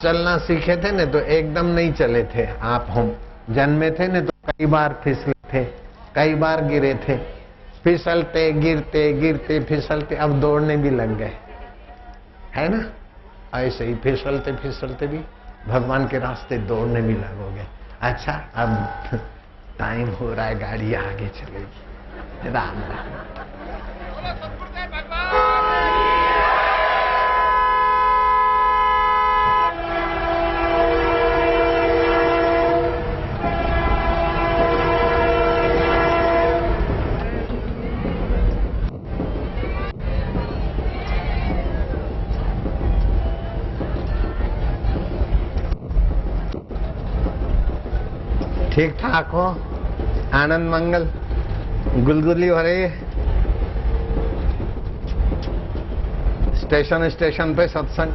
चलना सीखे थे ने तो एकदम नहीं चले थे। आप हम जन्मे थे ने तो कई बार फिसले थे, कई बार गिरे थे, फिसलते गिरते गिरते फिसलते अब दौड़ने भी लग गए, है ना। ऐसे ही फिसलते फिसलते भी भगवान के रास्ते दौड़ने भी लगोगे। अच्छा, अब टाइम हो रहा है, गाड़ी आगे चलेगी। राम राम। ठीक ठाक हो? आनंद मंगल गुलगुली हो रही है। स्टेशन स्टेशन पे सत्संग।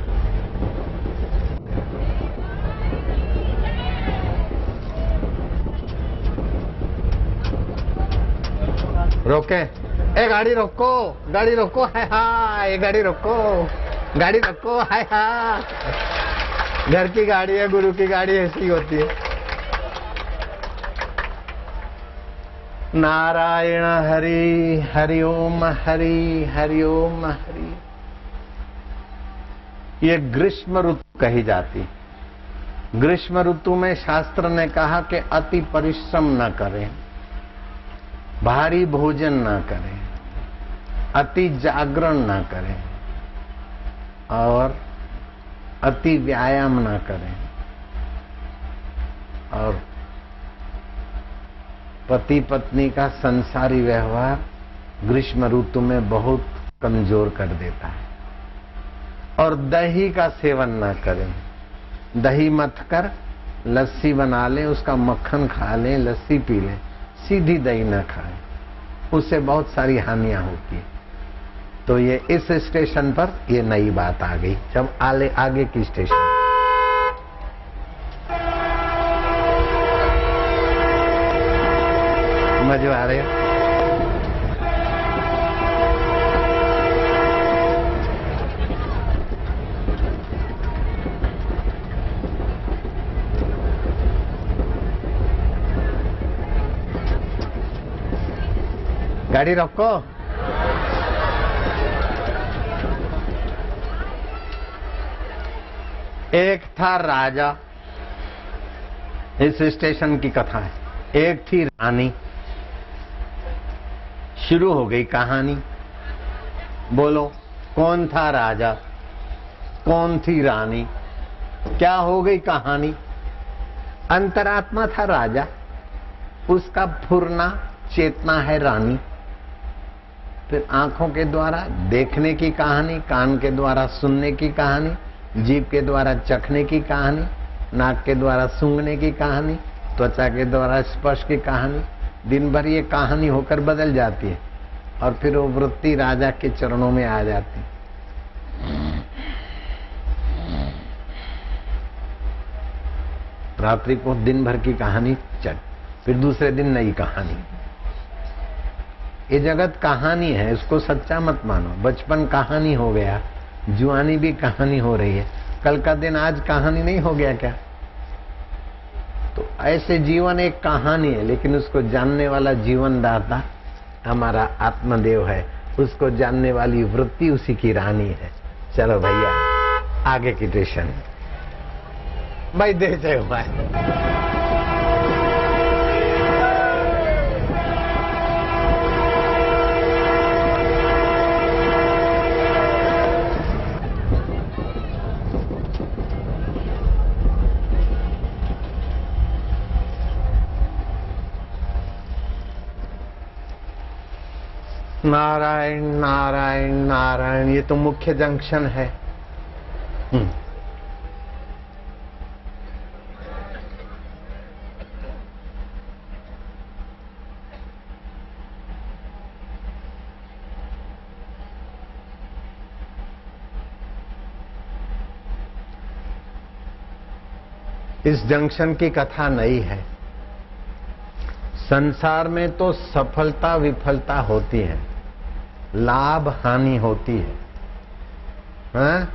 रोके, ए गाड़ी रोको, गाड़ी रोको, हाय हाय, गाड़ी रोको, गाड़ी रोको, हाय हाय। घर की गाड़ी है, गुरु की गाड़ी ऐसी होती है। नारायण हरि, हरि ओम हरि, हरि ओम हरि। ये ग्रीष्म ऋतु कही जाती। ग्रीष्म ऋतु में शास्त्र ने कहा कि अति परिश्रम न करें, भारी भोजन न करें, अति जागरण न करें और अति व्यायाम न करें, और पति पत्नी का संसारी व्यवहार ग्रीष्म ऋतु में बहुत कमजोर कर देता है। और दही का सेवन न करें। दही मत कर लस्सी बना लें, उसका मक्खन खा लें, लस्सी पी लें, सीधी दही न खाएं, उससे बहुत सारी हानियां होती है। तो ये इस स्टेशन पर ये नई बात आ गई। जब आगे की स्टेशन मजे आ रहे हो? गाड़ी रोको। एक था राजा, इस स्टेशन की कथा है। एक थी रानी। शुरू हो गई कहानी। बोलो, कौन था राजा, कौन थी रानी, क्या हो गई कहानी? अंतरात्मा था राजा, उसका फुरना चेतना है रानी। फिर आंखों के द्वारा देखने की कहानी, कान के द्वारा सुनने की कहानी, जीभ के द्वारा चखने की कहानी, नाक के द्वारा सूंघने की कहानी, त्वचा के द्वारा स्पर्श की कहानी। दिन भर ये कहानी होकर बदल जाती है और फिर वो वृत्ति राजा के चरणों में आ जाती। रात्रि को दिन भर की कहानी चल, फिर दूसरे दिन नई कहानी। ये जगत कहानी है, इसको सच्चा मत मानो। बचपन कहानी हो गया, जुआनी भी कहानी हो रही है, कल का दिन आज कहानी नहीं हो गया क्या? तो ऐसे जीवन एक कहानी है, लेकिन उसको जानने वाला जीवन दाता हमारा आत्मदेव है, उसको जानने वाली वृत्ति उसी की रानी है। चलो भैया आगे की स्टेशन भाई देते हो भाई। नारायण नारायण नारायण, ये तो मुख्य जंक्शन है। इस जंक्शन की कथा नई है। संसार में तो सफलता विफलता होती है, लाभ हानि होती है, हाँ?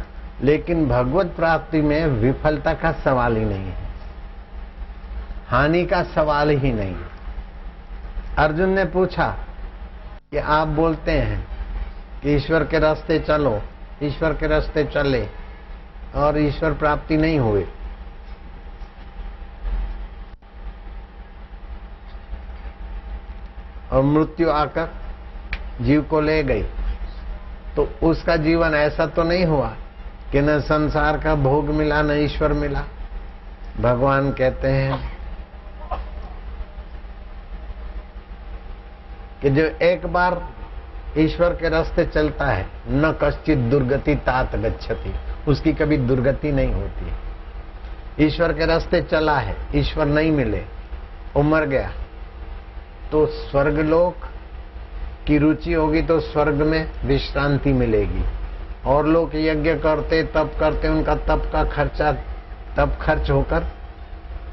लेकिन भगवत प्राप्ति में विफलता का सवाल ही नहीं है, हानि का सवाल ही नहीं है। अर्जुन ने पूछा कि आप बोलते हैं कि ईश्वर के रास्ते चलो, ईश्वर के रास्ते चले और ईश्वर प्राप्ति नहीं हुए, और मृत्यु आकर जीव को ले गई, तो उसका जीवन ऐसा तो नहीं हुआ कि न संसार का भोग मिला न ईश्वर मिला। भगवान कहते हैं कि जो एक बार ईश्वर के रास्ते चलता है, न कश्चित दुर्गति तात गच्छति, उसकी कभी दुर्गति नहीं होती। ईश्वर के रास्ते चला है, ईश्वर नहीं मिले, वो मर गया, तो स्वर्गलोक की रुचि होगी तो स्वर्ग में विश्रांति मिलेगी। और लोग यज्ञ करते, तप करते, उनका तप का खर्चा तप खर्च होकर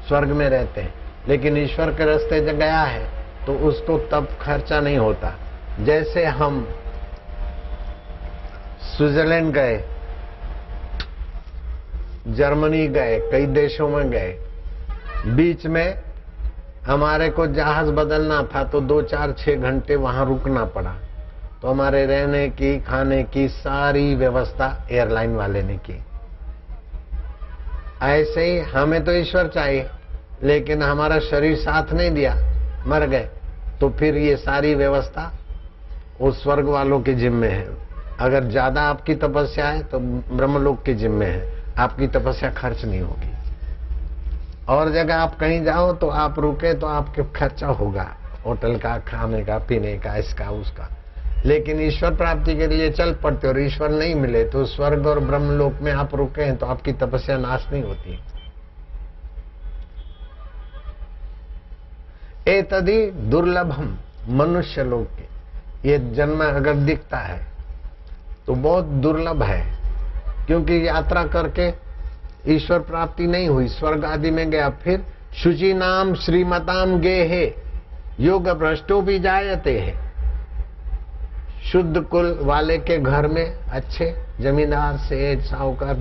स्वर्ग में रहते हैं। लेकिन ईश्वर के रास्ते जब गया है तो उसको तप खर्चा नहीं होता। जैसे हम स्विट्जरलैंड गए, जर्मनी गए, कई देशों में गए, बीच में हमारे को जहाज बदलना था तो 2-4-6 घंटे वहां रुकना पड़ा, तो हमारे रहने की, खाने की सारी व्यवस्था एयरलाइन वाले ने की। ऐसे ही हमें तो ईश्वर चाहिए, लेकिन हमारा शरीर साथ नहीं दिया, मर गए, तो फिर ये सारी व्यवस्था उस स्वर्ग वालों के जिम्मे है। अगर ज्यादा आपकी तपस्या है तो ब्रह्मलोक के जिम्मे है, आपकी तपस्या खर्च नहीं होगी। और जगह आप कहीं जाओ तो आप रुके तो आपके खर्चा होगा, होटल का, खाने का, पीने का, इसका उसका। लेकिन ईश्वर प्राप्ति के लिए चल पड़ते और ईश्वर नहीं मिले तो स्वर्ग और ब्रह्मलोक में आप रुके हैं तो आपकी तपस्या नाश नहीं होती। एतदि दुर्लभम मनुष्य लोक के, ये जन्म अगर दिखता है तो बहुत दुर्लभ है, क्योंकि यात्रा करके ईश्वर प्राप्ति नहीं हुई, स्वर्ग आदि में गया, फिर शुचि नाम श्रीमताम गेहे योग भ्रष्टो भी जायते है। शुद्ध कुल वाले के घर में, अच्छे जमींदार से साहूकार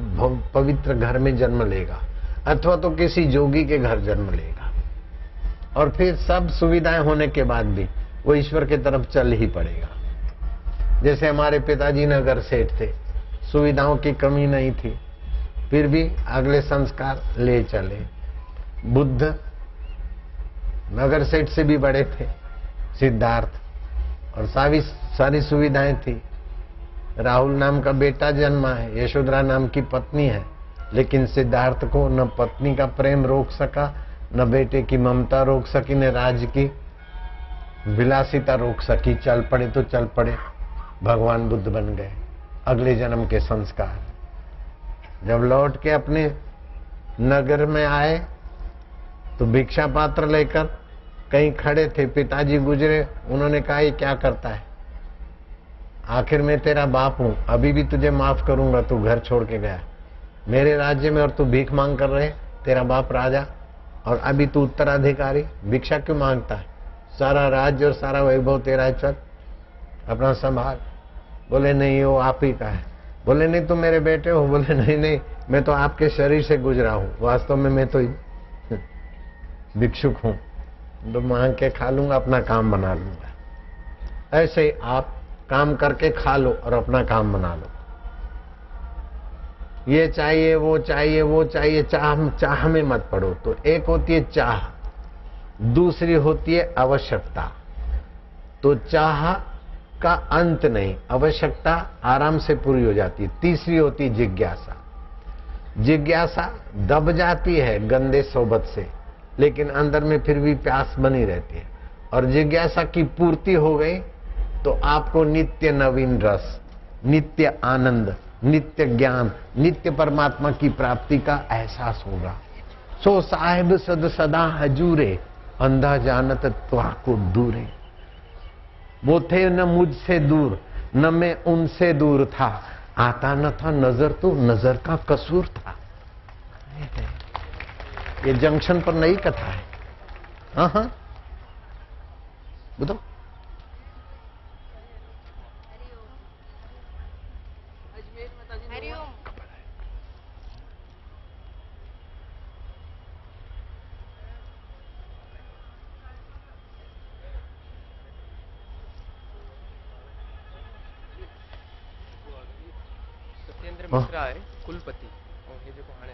पवित्र घर में जन्म लेगा, अथवा तो किसी जोगी के घर जन्म लेगा, और फिर सब सुविधाएं होने के बाद भी वो ईश्वर की तरफ चल ही पड़ेगा। जैसे हमारे पिताजी नगर सेठ थे, सुविधाओं की कमी नहीं थी, फिर भी अगले संस्कार ले चले। बुद्ध नगर सेठ से भी बड़े थे, सिद्धार्थ, और सारी सुविधाएं थी। राहुल नाम का बेटा जन्मा है, यशोधरा नाम की पत्नी है, लेकिन सिद्धार्थ को न पत्नी का प्रेम रोक सका, न बेटे की ममता रोक सकी, न राज की विलासिता रोक सकी। चल पड़े तो चल पड़े, भगवान बुद्ध बन गए। अगले जन्म के संस्कार। जब लौट के अपने नगर में आए तो भिक्षा पात्र लेकर कहीं खड़े थे, पिताजी गुजरे, उन्होंने कहा ये क्या करता है? आखिर मैं तेरा बाप हूं, अभी भी तुझे माफ करूंगा, तू घर छोड़ के गया मेरे राज्य में और तू भीख मांग कर रहे, तेरा बाप राजा और अभी तू उत्तराधिकारी, भिक्षा क्यों मांगता है? सारा राज्य और सारा वैभव तेरा है, चल अपना संभाल। बोले नहीं, वो आप ही का है। बोले नहीं, तुम मेरे बेटे हो। बोले नहीं नहीं, मैं तो आपके शरीर से गुजरा हूं, वास्तव में मैं तो भिक्षुक हूं, तो मांग के खा लूंगा, अपना काम बना लूंगा। ऐसे ही आप काम करके खा लो और अपना काम बना लो। ये चाहिए, वो चाहिए, वो चाहिए, चाह में मत पड़ो। तो एक होती है चाह, दूसरी होती है आवश्यकता। तो चाह का अंत नहीं, आवश्यकता आराम से पूरी हो जाती है। तीसरी होती है जिज्ञासा। जिज्ञासा दब जाती है गंदे सोबत से, लेकिन अंदर में फिर भी प्यास बनी रहती है, और जिज्ञासा की पूर्ति हो गई तो आपको नित्य नवीन रस, नित्य आनंद, नित्य ज्ञान, नित्य परमात्मा की प्राप्ति का एहसास होगा। सो साहिब सद सदा हजूरे, अंधा जानत त्वाको दूरे। वो थे न मुझसे दूर, न मैं उनसे दूर था, आता न था नजर तो नजर का कसूर था। ये जंक्शन पर नई कथा है। हाँ हाँ बताओ। राजेंद्र मिश्रा आहे कुलपती हे जे पाहणे